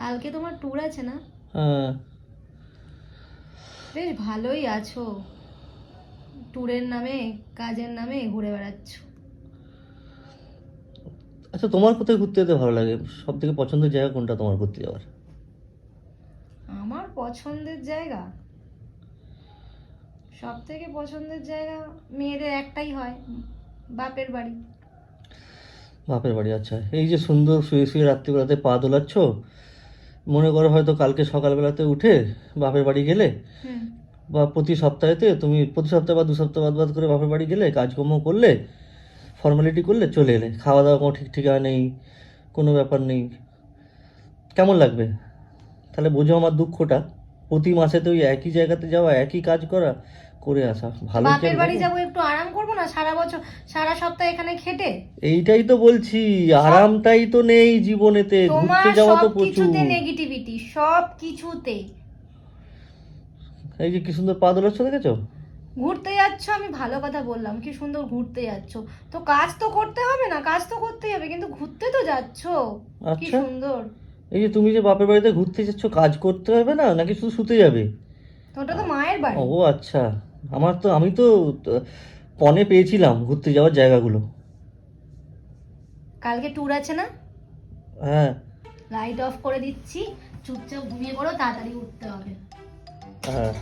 কালকে তোমার ট্যুর আছে না? হ্যাঁ। বেশ ভালোই আছো, ট্যুরের নামে কাজের নামে ঘুরে বেড়াচ্ছ। আচ্ছা, তোমার কোথায় ঘুরতে যেতে ভালো লাগে? সব থেকে পছন্দের জায়গা কোনটা তোমার ঘুরতে যাওয়ার? আমার পছন্দের জায়গা, সব থেকে পছন্দের জায়গা মেয়েদের একটাই হয়, বাপের বাড়ি। বাপের বাড়ি, আচ্ছা। এই যে সুন্দর শুয়ে শুয়ে রাত্রিবেলাতে পা দোলাচ্ছ, মনে করো হয়তো কালকে সকালবেলাতে উঠে বাপের বাড়ি গেলে, হুম। বা প্রতি সপ্তাহেতে তুমি প্রতি সপ্তাহ বা 2 সপ্তাহ বাদ বাদ করে বাপের বাড়ি গেলে, কাজকর্ম করলে, ফর্মালিটি করলে, চলে এলে, খাওয়া দাওয়া কোনো ঠিক ঠিকানা নেই, কোনো ব্যাপার নেই, কেমন লাগবে? তাহলে বোঝো আমার দুঃখটা। প্রতি মাসে তো ওই একই জায়গাতে যাওয়া, একই কাজ করা, করে আসা তো ভালো কি বাপের আর বাড়ি লাগে? যাবো, একটু আরাম করবো না? সারা বছর সারা সপ্তাহ এখানে খেটে এইটাই তো বলছি, সব, আরামটাই তো নেই জীবনেতে, ঘুরতে তোমার যাওয়া তো সব কিছুতে প্রচুর। নেগেটিভিটি, সব কিছুতে। এই যে কি সুন্দর পা দোলাচ্ছ, দেখেছো? ঘুরতে যাচ্ছ, আমি ভালো কথা বললাম, কি সুন্দর ঘুরতে যাচ্ছ, তো কাজ তো করতে হবে না? কাজ তো করতেই হবে, কিন্তু ঘুরতে তো যাচ্ছ, কি আচ্ছা, সুন্দর। এই যে তুমি যে বাপের বাড়িতে ঘুরতে যাচ্ছ, কাজ করতে হবে না নাকি শুধু শুতে যাবে? তো ওটা তো মায়ের বাড়ি। ও আচ্ছা। আমি তো পনে পেয়েছিলাম ঘুরতে যাওয়ার জায়গাগুলো। কালকে ট্যুর আছে না? হ্যাঁ। লাইট অফ করে দিচ্ছি, চুপচাপ ঘুমিয়ে পড়ো, তাড়াতাড়ি উঠতে হবে। হ্যাঁ।